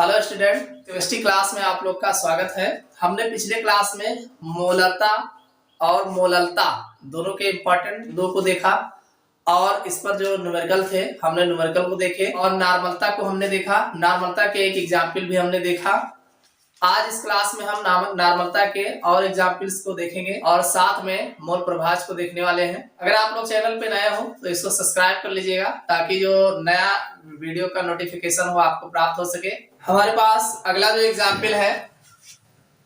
Hello student, chemistry class में आप लोग का स्वागत है। हमने पिछले क्लास में मोलरता और मोललता दोनों के इम्पोर्टेंट दो को देखा और इस पर जो न्यूमेरिकल थे हमने न्यूमेरिकल को देखे और नॉर्मलता को हमने देखा। नॉर्मलता के एक एग्जाम्पल भी हमने देखा। आज इस क्लास में हम नॉर्मलता के और एग्जाम्पल्स को देखेंगे और साथ में मोल प्रभाज को देखने वाले हैं। अगर आप लोग चैनल पे नए हो तो इसको सब्सक्राइब कर लीजिएगा ताकि जो नया वीडियो का नोटिफिकेशन हो आपको प्राप्त हो सके। हमारे पास अगला जो एग्जाम्पल है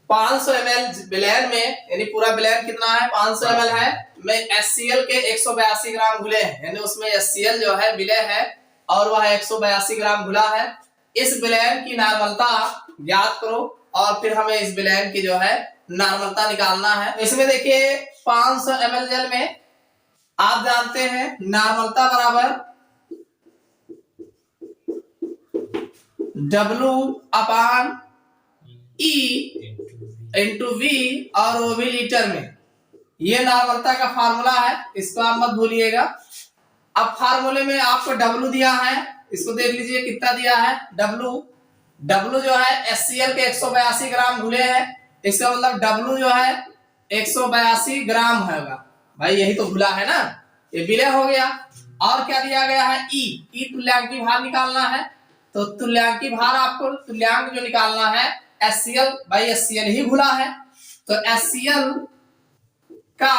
500 ml विलयन में, यानी पूरा विलयन कितना है 500 ml है में HCl के 182 ग्राम घुले हैं, यानी उसमें HCl जो है विलय है और वह 182 ग्राम घुला है। इस विलयन की नॉर्मलता ज्ञात करो और फिर हमें इस विलयन की जो है नॉर्मलता निकालना है। इसमें देखिए 500 ml जल में आप जानते हैं नॉर्मलता बराबर W अपान E इंटू V और वो भी लीटर में। ये नॉर्मलता का फार्मूला है, इसको आप मत भूलिएगा। अब फार्मूले में आपको W दिया है, इसको देख लीजिए कितना दिया है W जो है HCl के 182 ग्राम घुले हैं, इसका मतलब W जो है 182 ग्राम होगा। भाई यही तो घुला है ना, ये विलय हो गया। और क्या दिया गया है E तुल्यांकी भार निकालना है। तो तुल्यांकी भार आपको तुल्यांक जो निकालना है HCl, भाई HCl ही घुला है तो HCl का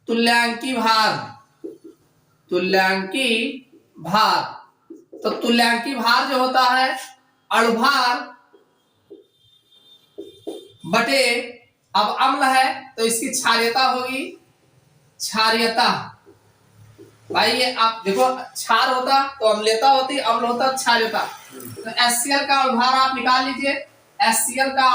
तुल्यांकी भार तो तुल्यांकी भार जो होता है अणुभार बटे, अब अम्ल है तो इसकी क्षारीयता होगी क्षारीयता। भाई ये आप देखो, क्षार होता तो अम्लता होती, अम्ल होता क्षारीयता। तो HCl का अणुभार आप निकाल लीजिए। HCl का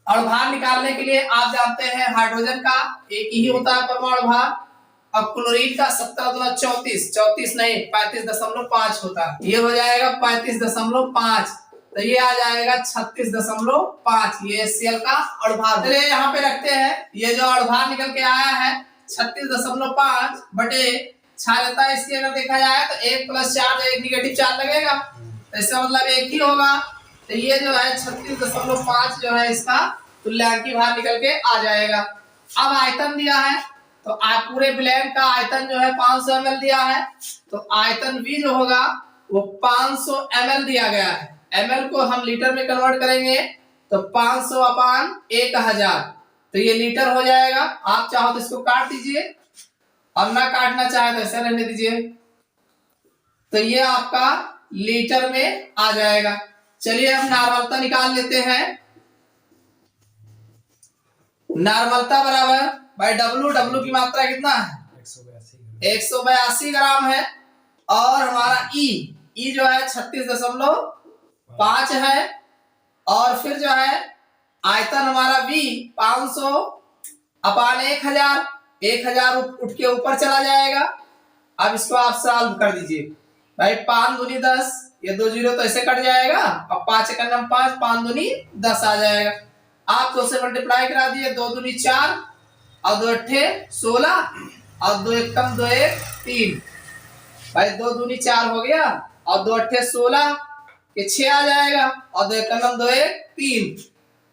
अणुभार निकालने के लिए आप जानते हैं हाइड्रोजन का एक ही होता है परमाणु भार। अब क्लोरीन का 17 गुना 34 नहीं 35.5 होता है, ये हो जाएगा 35.5, तो ये आ जाएगा 36.5। ये HCl का अणुभार। चलिए यहाँ पे रखते हैं, ये जो अणुभार निकल के आया है 36.5 बटे क्षारीयता। इसकी अगर देखा जाए तो 1 + चार्ज 1 निगेटिव चार्ज लगेगा, तो इसका मतलब एक ही होगा। तो ये जो है 36.5 जो है इसका तुल्यांकी भार निकल के आ जाएगा। अब आयतन दिया है तो आप पूरे विलयन का आयतन जो है 500 ml दिया है, तो आयतन V जो होगा वो 500 ml दिया गया है। ml को हम लीटर में कन्वर्ट करेंगे तो 500 अपान 1000, तो ये लीटर हो जाएगा। आप चाहो तो इसको काट दीजिए और ना काटना चाहे तो ऐसे रहने दीजिए, तो ये आपका लीटर में आ जाएगा। चलिए हम नॉर्मलता निकाल लेते हैं। नॉर्मलता बराबर भाई W की मात्रा कितना है 182 ग्राम है और हमारा E जो है 36.5 है और फिर जो है आयतन हमारा V 500 अपान 1000 उठ के ऊपर चला जाएगा। अब इसको आप सॉल्व कर दीजिए। भाई 5 दूनी 10, ये 2 जीरो तो ऐसे कट जाएगा। अब 5 एक 5, 5 दूनी 10 आ जाएगा। आप 2 से मल्टीप्लाई करा दिए, 2 दूनी 4 और 2 अट्ठे 16 और 2 एक कम 2 एक 3। भाई 2 दूनी 4 हो गया और 2 अट्ठे 16 के 6 आ जाएगा और 2 एक कम 2 एक 3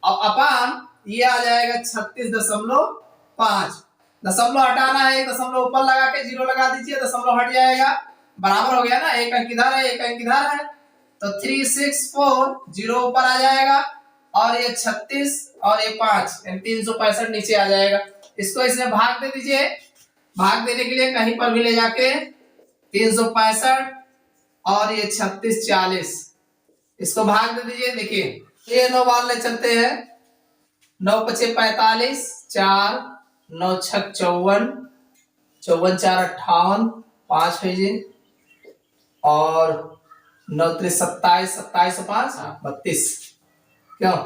और अपान ये आ जाएगा 36.5। दशमलव हटाना है, एक दशमलव ऊपर लगा के 0 लगा दीजिए, दशमलव हट जाएगा, बराबर हो गया ना। एक अंक इधर है एक अंक इधर है, तो 364 0 ऊपर आ जाएगा और ये 36 और ये 5 यानी 365 नीचे आ जाएगा। इसको इसमें भाग दे दीजिए। भाग देने के लिए कहीं पर भी ले जाके 365 और ये 36 40, इसको भाग दे दीजिए। देखिए ये 9 बार ले चलते हैं, 9 × 5 = 45, 4 9 × 6 = 54, 54 4 58, 5 है जी और 9 × 3 = 27, 27 × 5 = 32। क्यों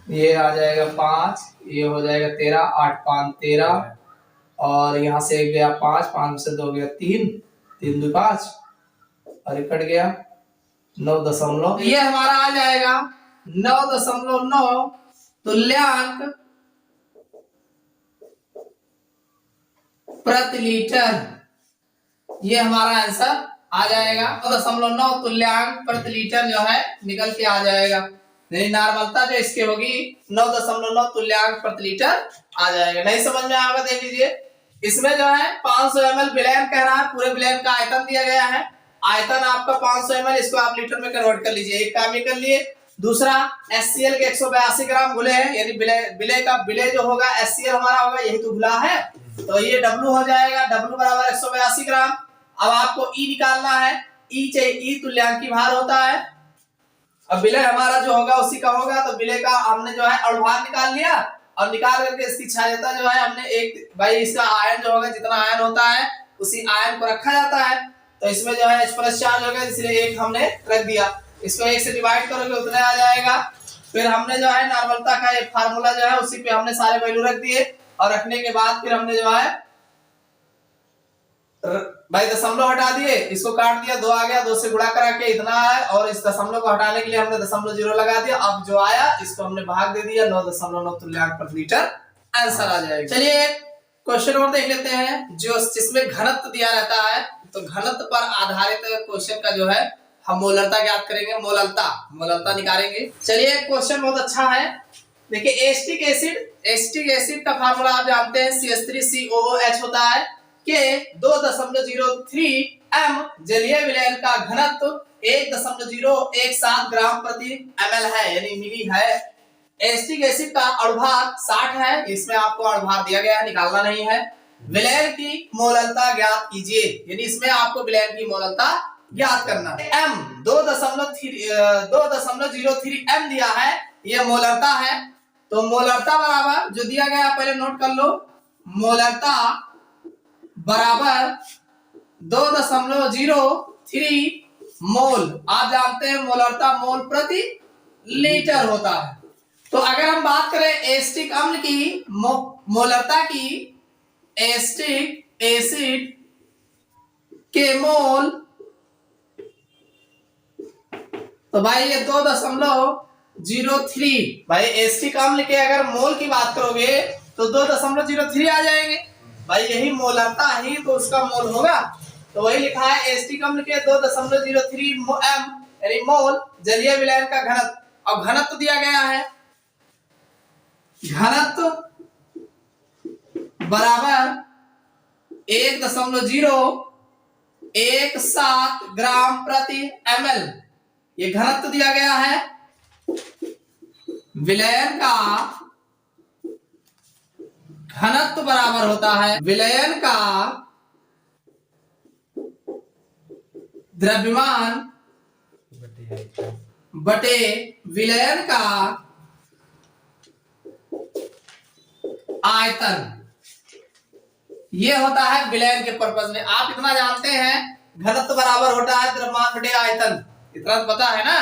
ये आ जाएगा 5, ये हो जाएगा 13, 8 5 13 और यहाँ से एक गया 5, 5 से 2 गया 3, 3 2 5 और ये कट गया 9 ये हमारा आ जाएगा 9.9 तुल्यांक प्रति लीटर ये हमारा आंसर आ जाएगा। 9.9 तुल्यांक प्रति लीटर जो है निकल के आ जाएगा। यानी नॉर्मलता जो इसकी होगी 9.9 तुल्यांक प्रति लीटर आ जाएगा। नहीं समझ में आएगा देख लीजिए, इसमें जो है 500 ml विलयन कह रहा है, पूरे विलयन का आयतन दिया गया है। आयतन आपका 500 ml, इसको आप लीटर में कन्वर्ट कर लीजिए। एक काम ये कर लिए। दूसरा HCl के 182 ग्राम घुले हैं, यानी विलय जो होगा HCl हमारा होगा, यही तो घुला है, तो ये W हो जाएगा। W बराबर 182 ग्राम। अब आपको E निकालना है। E चाहिए, E तुल्यांकी भार होता है। अब विलय हमारा जो होगा उसी का होगा, तो विलय का हमने जो है अणुभार निकाल लिया और निकाल करके इसकी क्षारीयता जो है हमने एक भाई इसका आयन जो होगा, जितना आयन होता है उसी आयन को रखा जाता है। तो इसमें जो है H+ चार्ज होगा, इसलिए एक हमने रख दिया। इसको 1 से डिवाइड करोगे उतना आ जाएगा। फिर हमने जो है नॉर्मलता का एक फार्मूला जो है उसी पे हमने सारे वैल्यू रख दिए, और रखने के बाद फिर हमने जो है भाई दशमलव हटा दिए, इसको काट दिया, 2 आ गया, 2 से गुणा करा के इतना है, और इस दशमलव को हटाने के लिए हमने 0.0 लगा दिया। अब जो आया इसको हमने भाग दे दिया, 9.9 तुल्यांक प्रति लीटर आंसर आ जाएगा। चलिए क्वेश्चन और देख लेते हैं, जो जिसमें घनत्व दिया रहता है। तो घनत्व पर आधारित क्वेश्चन का जो है हम मोलरता ज्ञात करेंगे, मोलरता निकालेंगे। चलिए क्वेश्चन बहुत अच्छा है। देखिए एसिटिक एसिड का फार्मूला आप जानते हैं, CH3COOH होता है के 2.03 m जलीय विलयन का घनत्व 1.017 ग्राम प्रति ml है, यानी मिली है। एसिटिक एसिड का अणुभार 60 है, इसमें आपको अणुभार दिया गया है, निकालना नहीं है। विलयन की मोलरता ज्ञात कीजिए, यानी इसमें आपको विलयन की मोलरता ज्ञात करना है। m 2.03 m दिया है, यह मोलरता है। तो मोलरता बराबर जो दिया गया पहले नोट कर लो, मोलरता बराबर 2.03 मोल। आप जानते हैं मोलरता मोल प्रति लीटर होता है। तो अगर हम बात करें एसिटिक अम्ल की मोलरता की, एसिटिक एसिड के मोल, तो भाई ये 2.03, भाई एसिटिक अम्ल के अगर मोल की बात करोगे तो 2.03 आ जाएंगे। भाई यही मोलरता ही तो उसका मोल होगा, तो वही लिखा है एसिटिक अम्ल के 2.03 m यानी मोल जलीय विलयन का घनत्व। अब घनत्व दिया गया है, घनत्व बराबर 1.017 ग्राम प्रति ml, ये घनत्व दिया गया है। विलयन का घनत्व बराबर होता है विलयन का द्रव्यमान बटे विलयन का आयतन। ये होता है विलयन के पर्पस में। आप इतना जानते हैं घनत्व बराबर होता है द्रव्यमान बटे आयतन, इतना तो पता है ना,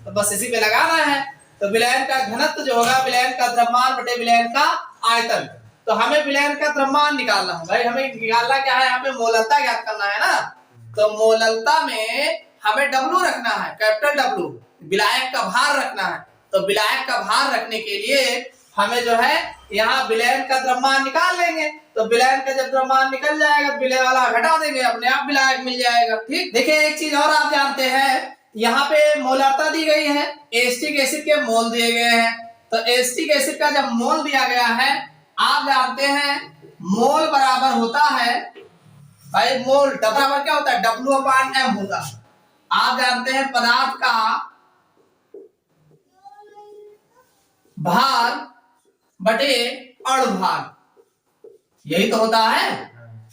तो बस इसी पे लगाना है। तो विलयन का घनत्व जो होगा विलयन का द्रव्यमान बटे विलयन का आयतन। तो हमें विलयन का द्रव्यमान निकालना है भाई, हमें निकालना क्या है, यहाँ पे मोलरता ज्ञात करना है ना। तो मोलरता में हमें W रखना है, कैपिटल W, विलायक का भार रखना है। तो विलायक का भार रखने के लिए हमें जो है यहाँ विलयन का द्रव्यमान निकाल लेंगे। तो विलयन का जब द्रव्यमान निकल जाएगा, विलय वाला हटा देंगे, अपने आप विलायक मिल जाएगा। ठीक, देखिए एक चीज और आप जानते हैं, यहाँ पे मोलरता दी गई है, एसिटिक एसिड के मोल दिए गए हैं। तो एसिटिक एसिड का जब मोल दिया गया है, आप जानते हैं मोल बराबर होता है भाई, मोल बराबर क्या होता है, W/m होता है। आप जानते हैं पदार्थ का भार बटे अणुभार, यही तो होता है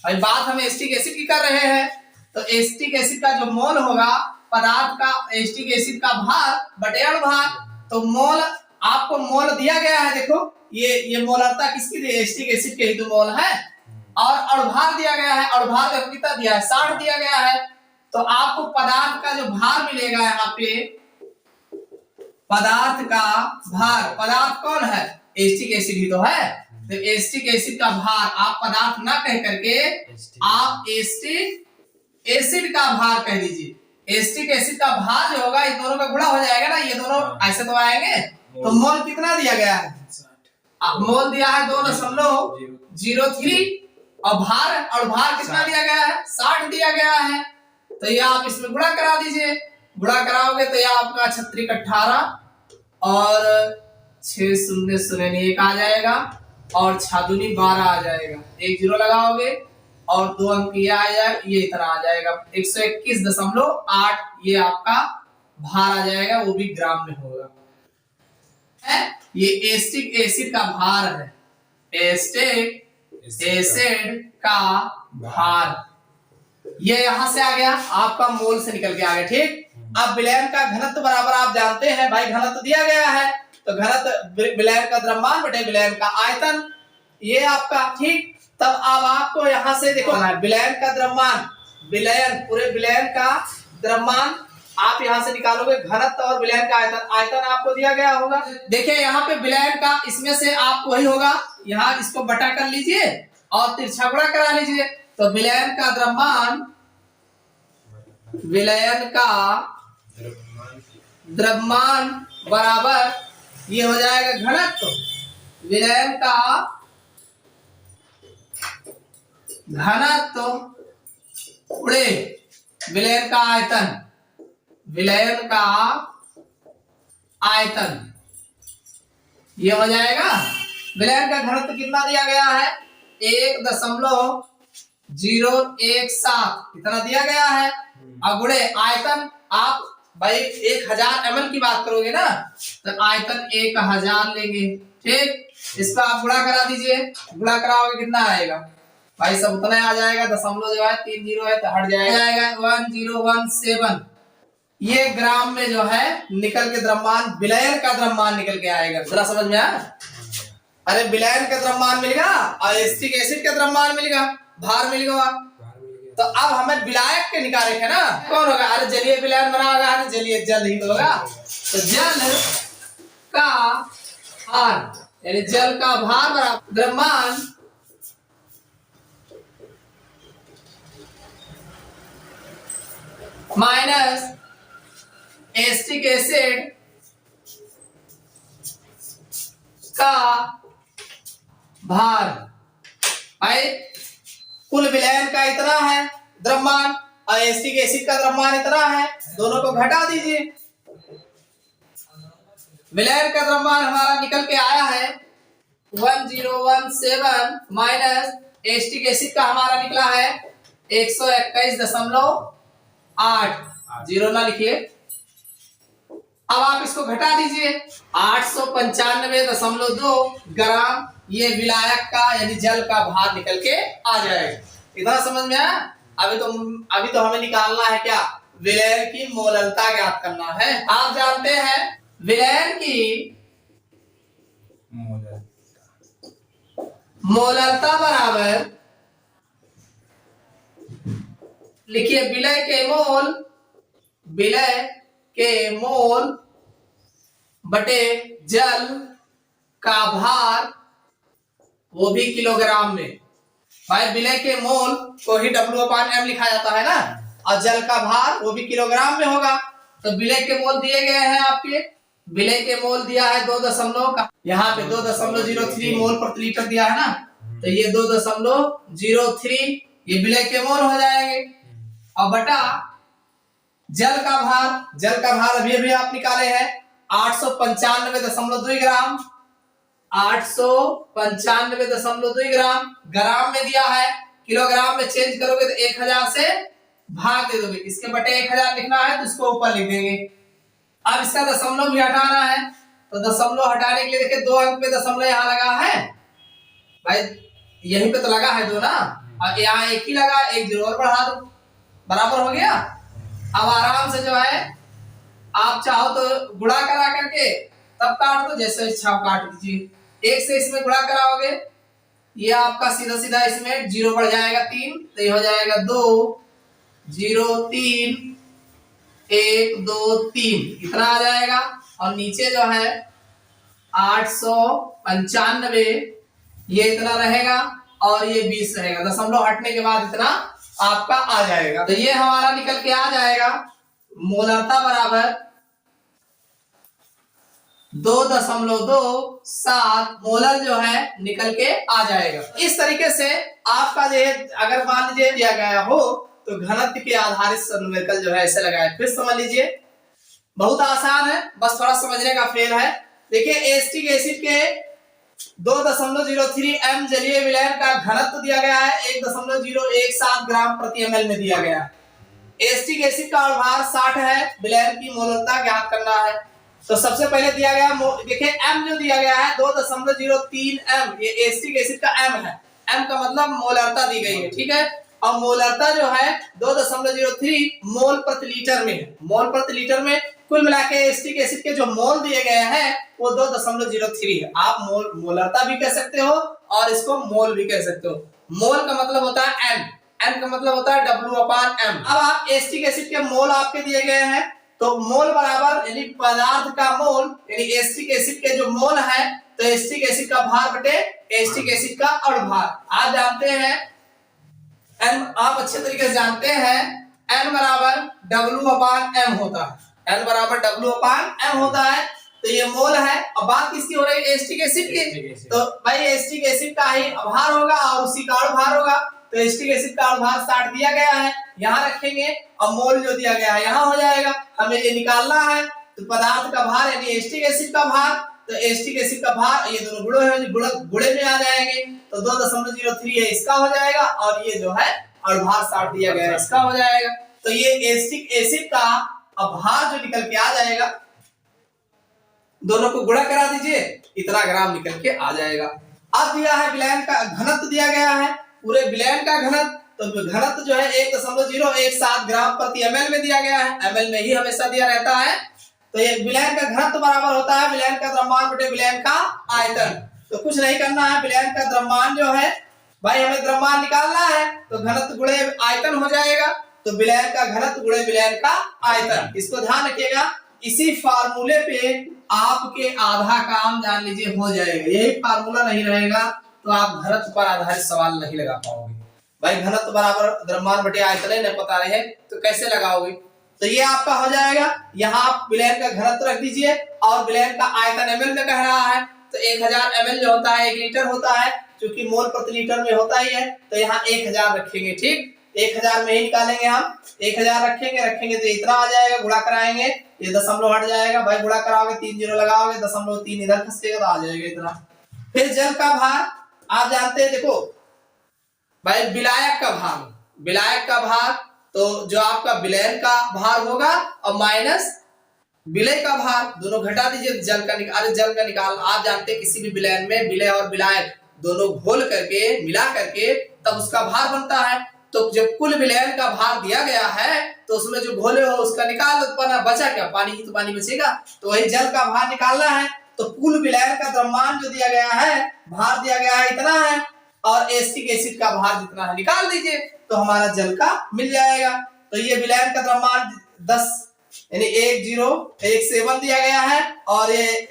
भाई। बात हम एसिटिक एसिड की कर रहे हैं, तो एसिटिक एसिड का जो मोल होगा पदार्थ का, एसिटिक एसिड का भार बटे अणुभार। तो मोल, आपको मोल दिया गया है, देखो ये मोलरता किसकी दी, एसिटिक एसिड के ही तो मोल है। और अणुभार दिया गया है, अणुभार का कितना दिया है, 60 दिया गया है। तो आपको पदार्थ का जो भार मिलेगा यहाँ पे, पदार्थ का भार, पदार्थ कौन है, एसिटिक एसिड ही तो है। तो एसिटिक एसिड का भार आप पदार्थ ना कह करके आप एसिटिक एसिड का भार कह दीजिए। एसिटिक एसिड का भार जो होगा इन दोनों का गुणा हो जाएगा ना, ये दोनों ऐसे तो आएंगे। तो मोल कितना दिया गया है, मोल दिया है 2.03 और भार कितना दिया गया है, 60 दिया दिया गया है, तो ये आप इसमें गुणा करा दीजिए। गुणा कराओगे तो ये आपका 36 18 और 6 शून्य शून्य 1 आ जाएगा और 6 दूनी 12 आ जाएगा। एक जीरो लगाओगे और 2 अंक ये आ जाएगा, ये इतना आ जाएगा 121.8 ये आपका भार आ जाएगा, वो भी ग्राम में होगा। ये एसिटिक एसिड का भार है, एसिटिक एसिड का भार। ये यहां से आ गया, आपका मोल से निकल के आ गया। ठीक, अब विलयन का घनत्व बराबर आप जानते हैं भाई, घनत्व दिया गया है तो घनत्व विलयन का द्रव्यमान बटे विलयन का आयतन, ये आपका। ठीक, तब अब आपको यहां से देखो विलयन का द्रव्यमान, विलयन पूरे विलयन का द्रव्यमान आप यहां से निकालोगे, घनत्व और विलयन का आयतन, आयतन आपको दिया गया होगा। देखिए यहाँ पे विलयन का, इसमें से आपको वही होगा, यहाँ इसको बटा कर लीजिए और तिरछा गुणा करा लीजिए, तो विलयन का द्रव्यमान, विलयन का द्रव्यमान बराबर ये हो जाएगा घनत्व, विलयन का घनत्व उड़े विलयन का आयतन, विलयन का आयतन, ये हो जाएगा। विलयन का घनत्व कितना दिया गया है, 1.017 इतना दिया गया है। अब गुणे आयतन, आप भाई 1000 ml की बात करोगे ना, तो आयतन 1000 लेंगे। ठीक, इसका आप गुणा करा दीजिए, गुणा कराओगे कितना आएगा भाई, सब उतना आ जाएगा, दशमलव जो है 3 जीरो है तो हट जाएगा 1017। ये ग्राम में जो है निकल के द्रव्यमान, विलयन का द्रव्यमान निकल के आएगा। जरा समझ में आया? अरे विलयन का द्रव्यमान मिलेगा और एसिटिक एसिड का द्रव्यमान मिलेगा, भार मिलेगा। तो अब हमें विलायक के निकाले है ना, कौन होगा? अरे जलीय विलयन बना होगा, अरे जलीय जल ही तो होगा। तो जल का भार यानी जल का भार बराबर द्रव्यमान माइनस एसिटिक एसिड का भार। भाई कुल विलयन का इतना है द्रव्यमान और एसिटिक एसिड का द्रव्यमान इतना है, दोनों को घटा दीजिए। विलयन का द्रव्यमान हमारा निकल के आया है 1017 माइनस एसिटिक एसिड का हमारा निकला है 121.8, जीरो ना लिखिए। अब आप इसको घटा दीजिए, 895.2 ग्राम ये विलायक का यानी जल का भार निकल के आ जाएगा। इतना समझ में आया? अभी तो हमें निकालना है क्या, विलयन की मोललता ज्ञात करना है। आप जानते हैं विलयन की मोललता बराबर, लिखिए विलय के मोल बटे जल का भार, वो भी किलोग्राम में। भाई विलय के मोल को ही W/M लिखा जाता है ना, और जल का भार वो भी किलोग्राम में होगा। तो विलय के मोल दिए गए हैं आपके, विलय के मोल दिया है 2 का, यहाँ पे 2.03 मोल प्रति लीटर दिया है ना, तो ये 2.03 ये विलय के मोल हो जाएंगे। और बटा जल का भार अभी आप निकाले हैं 895.2 ग्राम, 895.2 ग्राम, ग्राम में दिया है, किलोग्राम में चेंज करोगे तो 1000 से भाग दे दोगे, इसके बटे 1000 लिखना है तो इसको ऊपर लिख देंगे। अब इसका दशमलव भी हटाना है, तो दशमलव हटाने के लिए देखिए 2 अंक में दशमलव यहाँ लगा है भाई, यहीं पे तो लगा है 2 ना, और यहाँ 1 ही लगा, 1 जीरो और बढ़ा दो, बराबर हो गया। अब आराम से जो है आप चाहो तो गुणा करा करके तब काट दो, जैसे इच्छा काट दीजिए। 1 से इसमें गुणा कराओगे ये आपका सीधा सीधा इसमें 0 बढ़ जाएगा 3, तो ये हो जाएगा 2 0 3 1 2 3 इतना आ जाएगा। और नीचे जो है 895 ये इतना रहेगा और ये 20 रहेगा, दशमलव हटने के बाद इतना आपका आ जाएगा। तो ये हमारा निकल के आ जाएगा मोलरता बराबर 2.27 मोलर जो है निकल के आ जाएगा। इस तरीके से आपका जो है अगर मान लीजिए दिया गया हो तो घनत्व के आधारित न्यूमेरिकल जो है ऐसे लगाए। फिर समझ लीजिए, बहुत आसान है, बस थोड़ा समझने का फेल है। देखिए एसिटिक एसिड के 2.03 m जलीय विलयन का घनत्व दिया गया है, 1.017 ग्राम प्रति ml में दिया गया है। एसिटिक एसिड का अणुभार 60 है, विलयन की मोलरता ज्ञात करना है। तो सबसे पहले दिया गया, देखिए m जो दिया गया है 2.03 m, ये एसिटिक एसिड का m है, m का मतलब मोलरता दी गई है, ठीक है। और मोलरता जो है 2.03 मोल प्रति लीटर में है। मोल प्रति लीटर में कुल मिला के एसिटिक एसिड के जो मोल दिए गए हैं वो 2.03 है। आप मोलरता भी कह सकते हो और इसको मोल भी कह सकते हो। मोल का मतलब होता है n, n का मतलब होता है W/m। अब आप एसिटिक एसिड के मोल आपके दिए गए हैं, तो मोल बराबर यानी पदार्थ का मोल यानी एसिटिक एसिड के जो मोल है, तो एसिटिक एसिड का भार बटे एसिटिक एसिड का अणुभार। आप जानते हैं n, आप अच्छे तरीके से जानते हैं n बराबर W/m होता है, n बराबर W/m होता है। तो ये मोल है। अब बात किसकी हो रही है? एसिटिक एसिड की। तो भाई एसिटिक एसिड का ही भार होगा और उसी का अणुभार होगा। तो एसिटिक एसिड का अणुभार 60 दिया गया है, यहाँ रखेंगे और मोल जो दिया गया है यहाँ हो जाएगा। हमें ये निकालना है, तो पदार्थ का भार यानी एसिटिक एसिड का भार, तो एसिटिक एसिड का भार ये दोनों गुणे हैं, गुणे में आ जाएंगे। तो 2.03 है इसका हो जाएगा और ये जो है अणुभार 60 दिया गया है इसका हो जाएगा। तो ये एसिटिक एसिड का भार जो निकल के आ जाएगा, दोनों को गुणा करा दीजिए, इतना ग्राम निकल के आ जाएगा। अब दिया है विलयन का घनत्व दिया गया है, पूरे विलयन का घनत्व, तो घनत्व जो है 1.017 ग्राम प्रति ml में दिया गया है, ml में ही हमेशा दिया रहता है। तो ये विलयन का घनत्व बराबर होता है विलयन का द्रव्यमान बटे विलयन का आयतन। तो कुछ नहीं करना है, विलयन का द्रव्यमान जो है भाई हमें द्रव्यमान निकालना है, तो घनत्व गुणे आयतन हो जाएगा। तो विलयन का घनत्व गुणे विलयन का आयतन, इसको ध्यान रखिएगा। इसी फार्मूले पे आपके आधा काम जान लीजिए हो जाएगा। यही फार्मूला नहीं रहेगा तो आप घनत्व पर आधारित सवाल नहीं लगा पाओगे। भाई घनत्व बराबर द्रव्यमान बटे आयतन नहीं पता रहे तो कैसे लगाओगे? तो ये आपका हो जाएगा। यहाँ आप विलयन का घनत्व रख दीजिए और विलयन का आयतन ml में कह रहा है, तो 1000 ml जो होता है 1 लीटर होता है, क्योंकि मोल प्रति लीटर में होता ही है। तो यहाँ 1000 रखेंगे, ठीक, 1000 में ही निकालेंगे हम, 1000 रखेंगे तो इतना आ जाएगा। गुणा कराएंगे, ये दशमलव हट जाएगा, भाई गुणा कराओगे 3 जीरो लगाओगे, 0.3 इधर खसेगा तो आ जाएगा इतना। फिर जल का भार आप जानते हैं, देखो भाई विलायक का भार, विलायक का भार, तो जो आपका विलयन का भार होगा और माइनस विलय का भार, दोनों घटा दीजिए, जल का निकाल। आप जानते हैं किसी भी विलयन में विलय और विलायक दोनों घोल करके मिला करके तब उसका भार बनता है। तो जब कुल विलयन का भार दिया गया है तो उसमें जो घोले हो उसका निकाल, उत्पन्न बचा क्या? पानी ही तो पानी बचेगा। तो वही जल का भार निकालना है। तो कुल विलयन का द्रव्यमान जो दिया गया है, भार दिया गया है इतना है, और एसिटिक एसिड का भार जितना है निकाल दीजिए, तो हमारा जल का मिल जाएगा। तो ये विलयन का द्रव्यमान 10 यानी 1017 दिया गया है और ये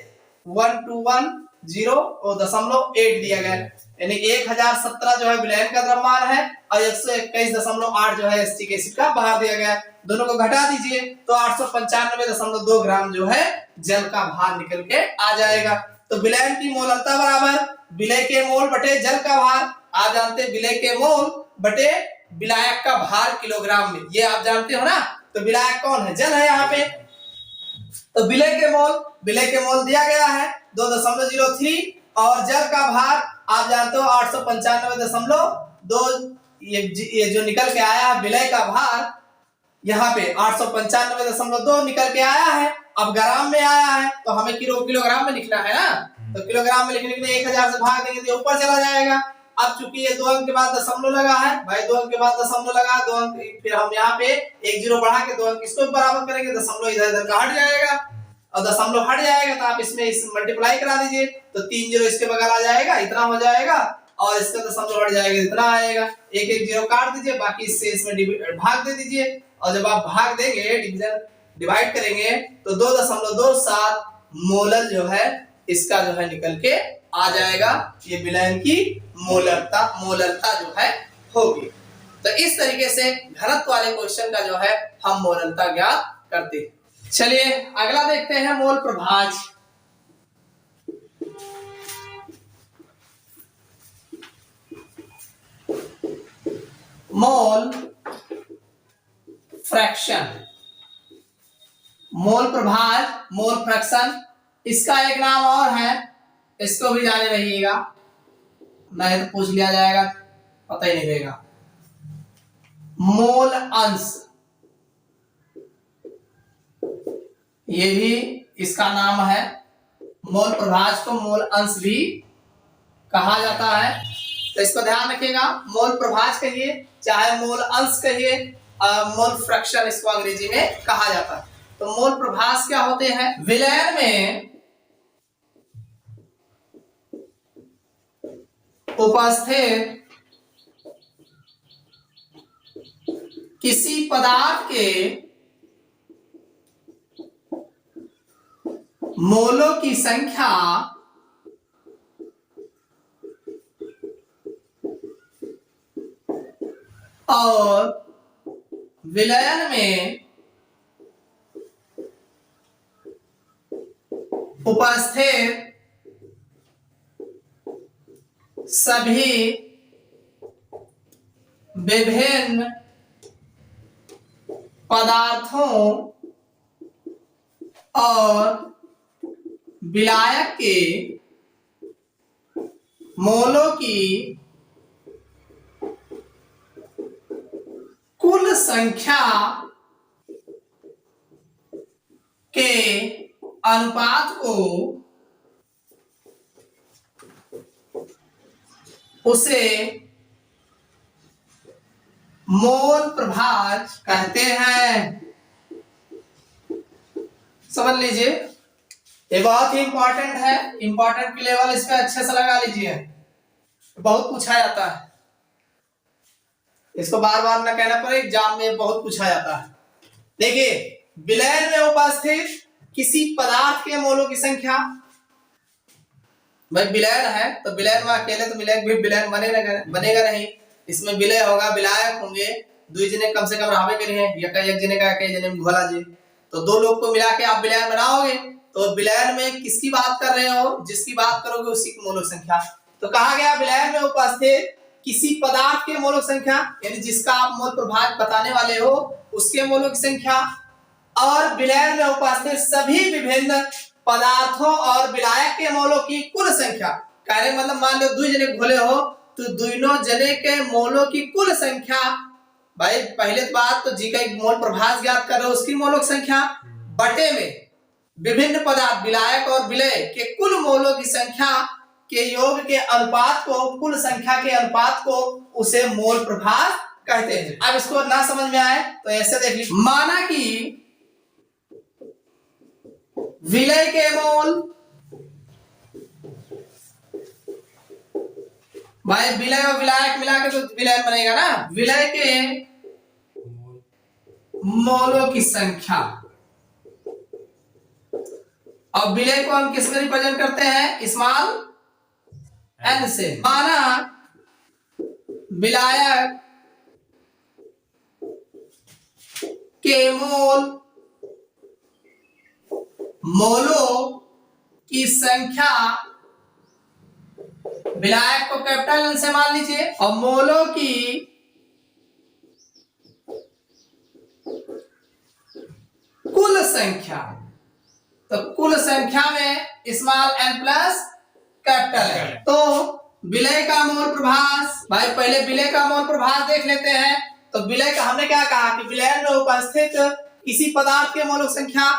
1210.8 दिया गया है, यानी 1017 जो है विलयन का द्रव्यमान है और 121.8 जो है एसिटिक एसिड का भार दिया गया है। दोनों को घटा दीजिए तो 895.2 ग्राम जो है जल का भार निकल के आ जाएगा। तो विलयन की मोलरता बराबर विलय के मोल बटे जल का भार। आप जानते हैं विलय के मोल बटे विलायक का भार किलोग्राम में, ये आप जानते हो ना। तो विलायक कौन है? जल है यहाँ पे। तो विलय के मोल दिया गया है 2.03 और जल का भार आप जानते हो 895.2। ये जो निकल के आया है विलय का भार यहाँ पे 895.2 निकल के आया है। अब ग्राम में आया है तो हमें किलोग्राम में लिखना है ना, तो किलोग्राम में लिखने के लिए 1000 से भाग देंगे तो ऊपर चला जाएगा। अब चूंकि ये 2 अंक के बाद दशमलव लगा है, भाई 2 अंक के बाद दशमलव लगा, 2 अंक फिर हम यहाँ पे 1 जीरो बढ़ा के 2 अंक इसको बराबर करेंगे, दशमलव इधर का हट जाएगा और दशमलव हट जाएगा तो आप इसमें इस मल्टीप्लाई करा दीजिए, तो 3 जीरो इसके बगल आ जाएगा, इतना हो जाएगा और इसका दशमलव हट जाएगा, इतना आएगा। एक एक जीरो काट दीजिए, बाकी इससे इसमें भाग दे दीजिए और जब आप भाग देंगे डिवाइड करेंगे तो 2.27 मोलर जो है इसका जो है निकल के आ जाएगा। ये विलयन की मोलरता जो है होगी। तो इस तरीके से घनत्व वाले क्वेश्चन का जो है हम मोलरता ज्ञात करते हैं। चलिए अगला देखते हैं मोल प्रभाज। मोल फ्रैक्शन, मोल प्रभाज, मोल फ्रैक्शन, इसका एक नाम और है, इसको भी जाने रहिएगा, नहीं तो पूछ लिया जाएगा, पता ही नहीं रहेगा। मोल अंश, ये भी इसका नाम है। मोल प्रभाज को मोल अंश भी कहा जाता है, तो इसको ध्यान रखिएगा। मोल प्रभाज कहिए चाहे मोल अंश कहिए, मोल फ्रैक्शन इसको अंग्रेजी में कहा जाता है। तो मोल प्रभाज क्या होते हैं? विलयन में उपस्थित किसी पदार्थ के मोलों की संख्या और विलयन में उपस्थित सभी विभिन्न पदार्थों और विलायक के मोलों की कुल संख्या के अनुपात को उसे मोल प्रभाज कहते हैं। समझ लीजिए, ये बहुत ही इंपॉर्टेंट है, इंपॉर्टेंट की लेवल इस पे अच्छे से लगा लीजिए, बहुत पूछा जाता है, इसको बार बार न कहना पड़े, एग्जाम में बहुत पूछा जाता है। देखिए, विलयन में उपस्थित किसी पदार्थ के मोलों की संख्या, भाई विलयन है तो विलयन में अकेले तो विलयन भी विलयन बनेगा नहीं, इसमें विलय होगा, विलायक होंगे, दो जने कम से कम रहबे करिए, या एक जने का कई जने में घोला जी, तो दो लोग को मिला के आप विलयन बनाओगे। तो विलयन में किसकी बात कर रहे हो? जिसकी बात करोगे उसी की मोलक संख्या। तो कहा गया विलयन में उपस्थित किसी पदार्थ के मोलक संख्या, यानी जिसका आप मोल प्रभाज बताने वाले हो उसके मोलों की संख्या, और विलयन में उपस्थित सभी विभिन्न पदार्थों और विलायक के मोलों की कुल संख्या। कहने मतलब मान लो दो जने घोले हो तो दोनों जने के मोलों की कुल संख्या, भाई पहले बात तो जी का एक मोल प्रभाज ज्ञात कर रहे हो उसकी मोलों की संख्या बटे में विभिन्न पदार्थ विलायक और विलय के कुल मोलों की संख्या के योग के अनुपात को, कुल संख्या के अनुपात को उसे मोल प्रभाज कहते हैं। अब इसको ना समझ में आए तो ऐसे देख लीजिए, माना कि विलय के मोल, भाई विलय और विलायक मिला के तो विलयन बनेगा ना, विलय के मोलों की संख्या, और विलय को हम किस में रिप्रेजेंट करते हैं? स्मॉल एन से। माना विलायक के मोलों की संख्या, विलायक को कैपिटल एन से मान लीजिए, और मोलों की कुल संख्या, तो कुल संख्या में स्मॉल एन प्लस कैपिटल है। तो विलय का मोल प्रभाज, भाई पहले विलय का मोल प्रभाज देख लेते हैं। तो विलय का हमने क्या कहा कि विलयन में उपस्थित किसी पदार्थ के मोलों संख्या,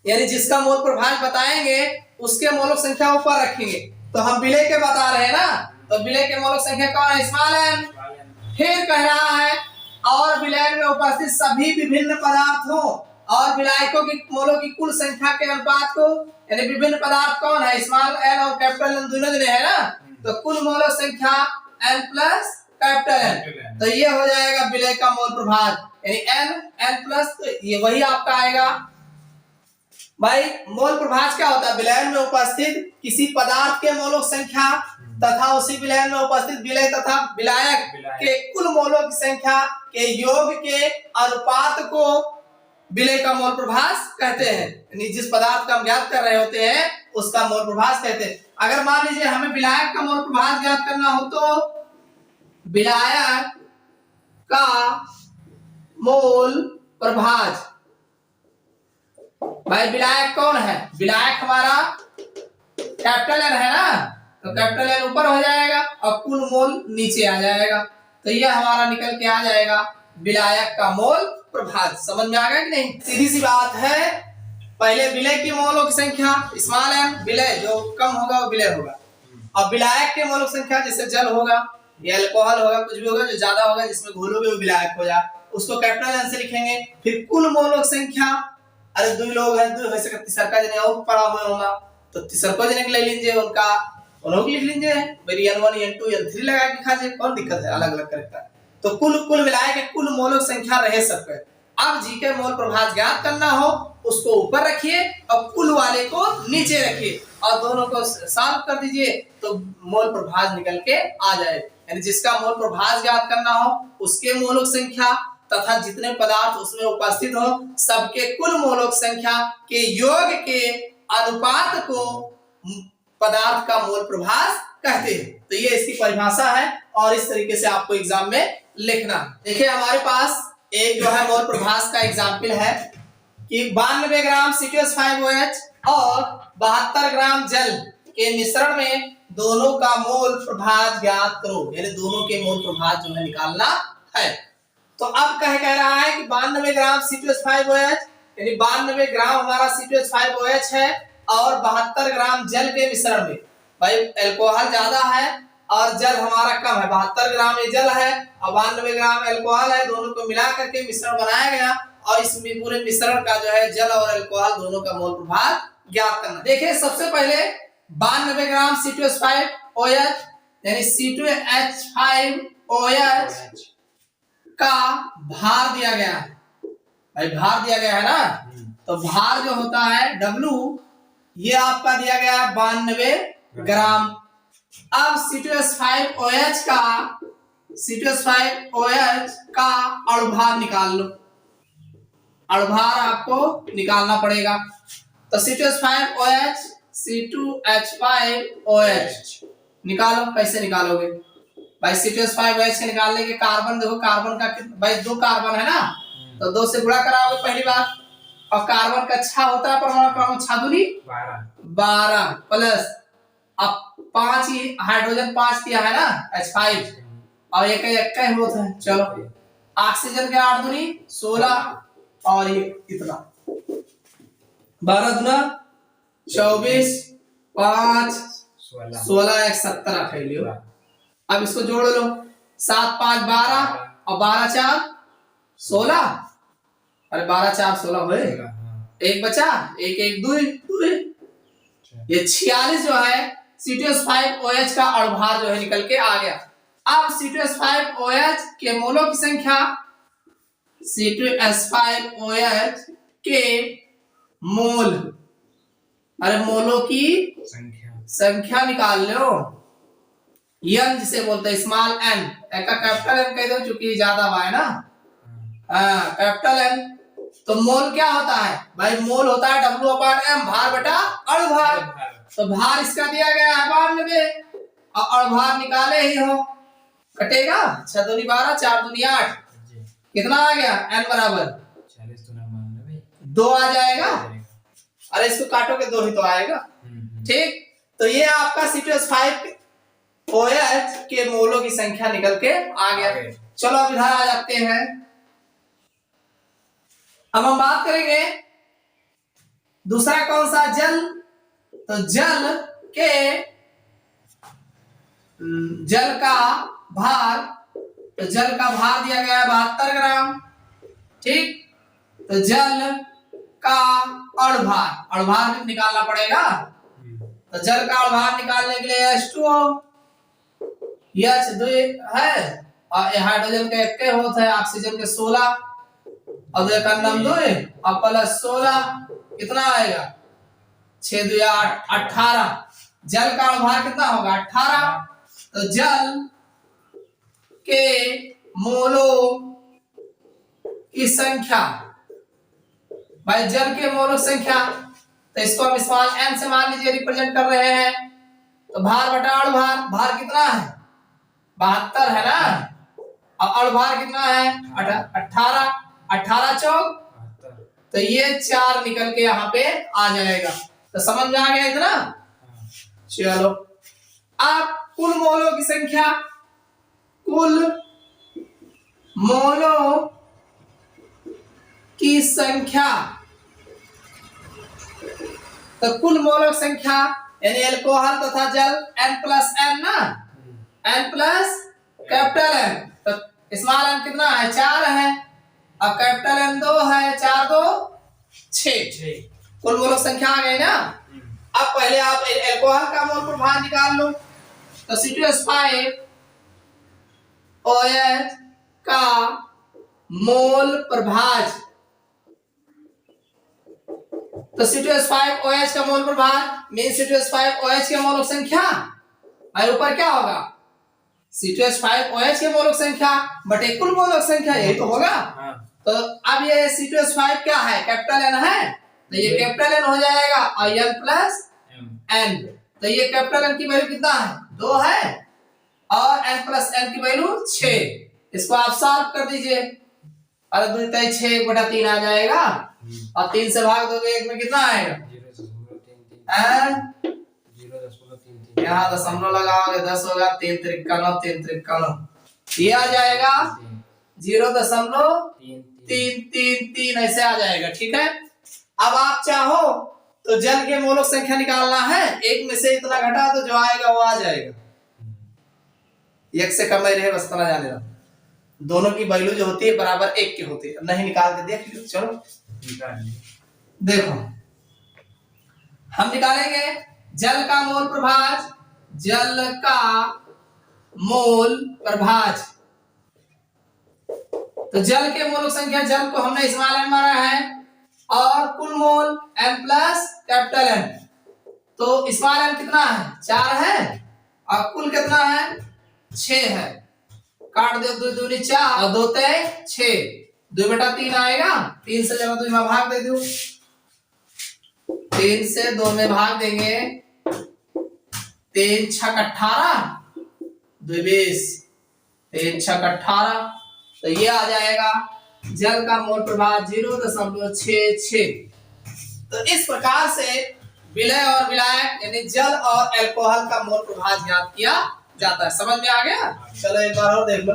यानी जिसका मोल प्रभाज बताएंगे उसके मोलों संख्या ऊपर रखेंगे। तो हम विलय के बता रहे हैं ना, तो विलय के मोलों संख्या कौन है? Small n. फिर कह रहा है और विलयन में उपस्थित सभी विभिन्न पदार्थों और विलायकों की मोलों की कुल संख्या के अनुपात को, यानी विभिन्न पदार्थ कौन है? स्मॉल एन और कैपिटल एन दोनों जने है ना, तो कुल मोलक संख्या एन प्लस कैपिटल एन, तो ये हो जाएगा विलय का मोल प्रभाज, यानी एन प्लस, तो ये वही आपका आएगा। भाई मोल प्रभाज क्या होता है? विलयन में उपस्थित किसी पदार्थ के मोलों की संख्या तथा उसी विलयन में उपस्थित विलय तथा विलायक के कुल मोलों की संख्या के योग के अनुपात को विलय का मोल प्रभाज कहते हैं। यानी जिस पदार्थ का हम ज्ञात कर रहे होते हैं उसका मोल प्रभाज कहते हैं। अगर मान लीजिए हमें विलायक का मोल प्रभाज ज्ञात करना हो तो विलायक का मोल प्रभाज। भाई विलायक कौन है? विलायक हमारा कैपिटल एन है ना, तो कैपिटल एन ऊपर हो जाएगा और कुल मोल नीचे आ जाएगा। तो यह हमारा निकल के आ जाएगा विलायक का मोल प्रभाज। समझ में आ गया कि नहीं? सीधी सी बात है, पहले विलय की मोलों की संख्या स्मॉल एम, विलय जो कम होगा वो विलय होगा, और विलायक के मोलों की संख्या जैसे जल होगा या अल्कोहल होगा, कुछ भी होगा जो ज्यादा होगा जिसमें घोलोगे वो विलायक हो जाए, उसको कैपिटल एन से लिखेंगे। फिर कुल मोलों की संख्या, अरे दो लोग हैं, दो हो सकता तीसरा जने और पड़ा हुआ होगा तो तीसरा जने के ले लीजिए, उनका उन्होंने लिख लीजिए, मेरी n1 n2 n3 लगा के खाजे, कौन दिक्कत है, अलग अलग करेक्टर। तो कुल मिलाए के कुल मोलों की संख्या रहे सबके। अब जी के मोल प्रभाज ज्ञात करना हो उसको ऊपर रखिए और कुल वाले को नीचे रखिए और दोनों को सॉल्व कर दीजिए तो मोल प्रभाज निकल के आ जाए। यानी जिसका मोल प्रभाज ज्ञात करना हो उसके मोलों की संख्या तथा जितने पदार्थ उसमें उपस्थित हो सबके कुल मोलों की संख्या के योग के अनुपात को पदार्थ का मोल प्रभाज कहते हैं। तो ये इसकी परिभाषा है और इस तरीके से आपको एग्जाम में लिखना। देखिए हमारे पास एक जो है मोल प्रभाज का एग्जाम्पल है कि 92 ग्राम C2H5OH और 72 ग्राम जल के मिश्रण में दोनों का मोल प्रभाज ज्ञात करो, यानी दोनों के मोल प्रभाज जो है निकालना है। तो अब कह रहा है कि 92 ग्राम C2H5OH, यानी 92 ग्राम हमारा C2H5OH है और 72 ग्राम जल के मिश्रण में, भाई अल्कोहल ज्यादा है और जल हमारा कम है, 72 ग्राम ये जल है और 92 ग्राम अल्कोहल है, दोनों को मिला करके मिश्रण बनाया गया और इस पूरे मिश्रण का जो है जल और अल्कोहल दोनों का मोल प्रभाज ज्ञात करना। देखिए सबसे पहले 92 ग्राम C2H5OH यानी C2H5OH का भार दिया गया है, भाई भार दिया गया है ना, तो भार जो होता है W, ये आपका दिया गया है 92 ग्राम। अब C2H5OH का अणुभार निकाल लो, अणुभार आपको निकालना पड़ेगा। तो C2H5OH निकालो, कैसे निकालोगे भाई? C2H5OH के निकालने के कार्बन देखो, कार्बन का भाई 2 कार्बन है ना, तो 2 से गुणा कराओगे पहली बार, और कार्बन का 6 होता है परमाणु क्रमांक 6 दूनी 12 प्लस अब 5 ही हाइड्रोजन 5 किया है ना H5 और एक होता है, चलो ऑक्सीजन के 8 दूनी 16 और ये इतना 12 दूना 24 5 16 एक 17 रख लियो। अब इसको जोड़ लो, 7 5 12 और 12 4 16, अरे 12 4 16 हुए, एक बचा, एक एक 2 ये 46 जो है C2H5OH का अणुभार जो है निकल के आ गया। अब C2H5OH के मोलों की संख्या, C2H5OH के मोल, अरे मोलों की संख्या निकाल लो, n जिसे बोलते हैं स्मॉल n, एक कैपिटल n कह दो क्योंकि ज्यादा है ना, कैपिटल N। तो मोल क्या होता है भाई? मोल होता है W/m, भार बटा अणुभार। तो भार इसका दिया गया है 92 और अणुभार निकाले ही हो, कटेगा 6 दूनी 12 4 दूनी 8, कितना आ गया n बराबर 2 आ जाएगा, अरे इसको काटोगे 2 ही तो आएगा, ठीक। तो ये आपका C2H5OH के मोलों की संख्या निकल के आ गया। चलो अब इधर आ जाते हैं, अब हम बात करेंगे दूसरा कौन सा, जल। तो जल का भार, तो जल का भार दिया गया है 72 ग्राम, ठीक। तो जल का अणुभार निकालना पड़ेगा, तो जल का अणुभार निकालने के लिए H2O H2 है और हाइड्रोजन का 1 होता है, ऑक्सीजन के 16 और 2 का नाम 2 और प्लस 16 कितना आएगा 6 2 8 18, जल का अणुभार कितना होगा 18। तो जल के मोलों की संख्या, भाई जल के मोलों संख्या, तो इसको हम स्मॉल n से मान लीजिए रिप्रेजेंट कर रहे हैं, तो भार बटा अणुभार, भार कितना है 72 है ना, और अणुभार कितना है 18, 18 चौक, तो ये 4 निकल के यहाँ पे आ जाएगा। तो समझ में आ गया इतना? चलो अब कुल मोलों की संख्या, कुल मोलों की संख्या, तो कुल मोलों की संख्या यानी अल्कोहल तथा जल N+N ना, N+ कैपिटल N, तो स्मॉल n कितना है? 4 है, अब कैपिटल N 2 है, 4 2 6, कुल मोलों की संख्या आ गई ना। अब पहले आप अल्कोहल का मोल प्रभाव निकाल लो, तो C2H5 OH का मोल प्रभाज, तो C2H5 OH का मोल प्रभाज मीन C2H5 OH के मोलों की संख्या और ऊपर क्या होगा? C2H5 OH के मोलों की संख्या बटे कुल मोलों की संख्या, यही तो होगा। तो अब ये C2H5 क्या है? कैपिटल N है, तो ये कैपिटल N हो जाएगा और N+N, तो ये कैपिटल N की वैल्यू कितना है? 2 है और N+N की वैल्यू 6। इसको आप सॉल्व कर दीजिए, और 2 3 6/3 आ जाएगा, और 3 से भाग दोगे 1 में कितना आएगा? 0.33। यहाँ दशमलव लगाओगे 10 होगा, 3 3 9 ये आ जाएगा 0.333 ऐसे आ जाएगा। ठीक है, अब आप चाहो तो जल के मोलों की संख्या निकालना है, एक में से इतना घटा तो जो आएगा वो आ जाएगा, एक से कम ही रहे बस इतना जाने दो। दोनों की वैल्यू जो होती है बराबर 1 की होती है। नहीं निकाल के देख लो, चलो देखो हम निकालेंगे जल का मोल प्रभाज, जल का मोल प्रभाज, तो जल के मोलों की संख्या, जल को हमने स्मॉल n माना है और कुल मोल N+N, तो स्मॉल n कितना है? 4 है और कुल कितना है? 6 है, काट दो 2 दूनी 4 और 2 3 6, 2/3 आएगा, 3 से जब 2 में भाग दे दो, 3 से 2 में भाग देंगे, 3 6 18, 2 20, 3 6 18, तो ये आ जाएगा जल का मोल प्रभाव 0.66। तो इस प्रकार से विलय और विलायक यानी जल और अल्कोहल का मोल प्रभाव ज्ञात किया जाता है। समझ में आ गया? चलो एक बार और देख लो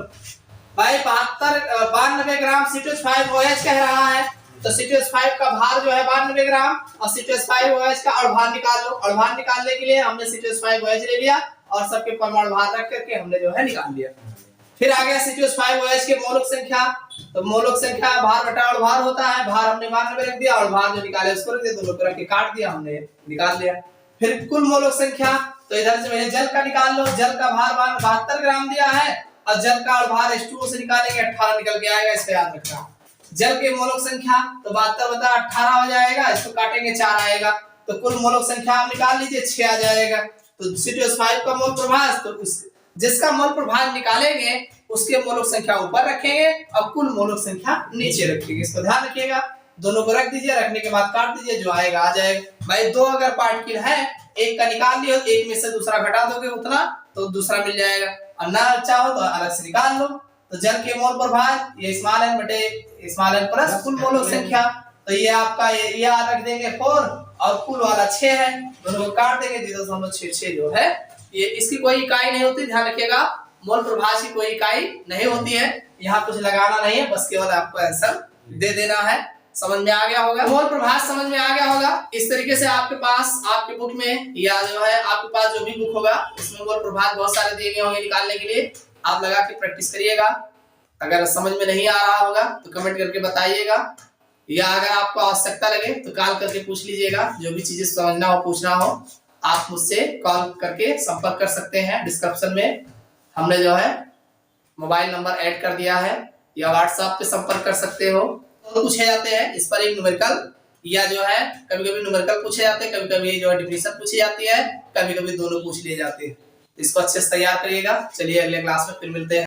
भाई। 92 ग्राम C2H5 OH कह रहा है, तो C2H5 का भार जो है 92 ग्राम और C2H5 OH का अणुभार निकाल लो। अणुभार निकालने के लिए हमने C2H5 OH ले लिया और सबके परमाणु भार रख करके हमने जो है निकाल लिया। फिर आ गया C2H5 OH के मोलों की संख्या, तो मोलों की संख्या भार बटा अणुभार होता है, भार हमने 92 रख दिया और भार जो निकाले उसको रख दिया, दोनों को रख के काट दिया, हमने निकाल लिया। फिर कुल मोलों की संख्या, तो इधर से पहले जल का निकाल लो। जल का भार 72 ग्राम दिया है और जल का अणुभार H2O से निकालेंगे 18 निकल के आएगा, इसको याद रखना। जल के मोलों की संख्या तो 72 बटा 18 हो जाएगा, इसको काटेंगे 4 आएगा, तो कुल मोलों की संख्या आप निकाल लीजिए 6 आ जाएगा। तो C2H5 का मोल प्रभाव, तो जिसका मोल प्रभाव निकालेंगे उसके मोलों की संख्या ऊपर रखेंगे और कुल मोलों की संख्या नीचे रखेंगे, इसको ध्यान रखिएगा। दोनों को रख दीजिए, रखने के बाद काट दीजिए, जो आएगा आ जाएगा। भाई 2 अगर पार्टिकल है, एक का निकाल लियो, एक में से दूसरा घटा दोगे उतना तो दूसरा मिल जाएगा, और ना चाहो तो अलग से निकाल लो। तो जल के मोल प्रभाव ये स्मॉल n बटे स्मॉल n प्लस कुल मोलों की संख्या, तो ये आपका ये रख देंगे 4 और कुल वाला 6 है, दोनों को काट देंगे 0.66 जो है ये, इसकी कोई इकाई नहीं होती, ध्यान रखिएगा। मोल प्रभाव की कोई इकाई नहीं होती है, यहाँ कुछ लगाना नहीं है, बस केवल आपको आंसर दे देना है। समझ में आ गया होगा? मोल प्रभाव समझ में आ गया होगा। इस तरीके से आपके पास आपके बुक में या जो है आपके पास जो भी बुक होगा उसमें मोल प्रभाव बहुत सारे दिए गए होंगे निकालने के लिए, आप लगा के प्रैक्टिस करिएगा। अगर समझ में नहीं आ रहा होगा तो कमेंट करके बताइएगा, या अगर आपको आवश्यकता लगे तो कॉल करके पूछ लीजिएगा। जो भी चीजें समझना हो पूछना हो आप मुझसे कॉल करके संपर्क कर सकते हैं। डिस्क्रिप्शन में हमने जो है मोबाइल नंबर ऐड कर दिया है, या व्हाट्सएप पे संपर्क कर सकते हो। तो पूछे जाते हैं इस पर एक न्यूमेरिकल, या जो है कभी कभी न्यूमेरिकल पूछे जाते हैं, कभी कभी जो है डिफिनेशन पूछी जाती है, कभी कभी दोनों पूछ लिए जाते हैं। इसको अच्छे से तैयार करिएगा। चलिए अगले क्लास में फिर मिलते हैं।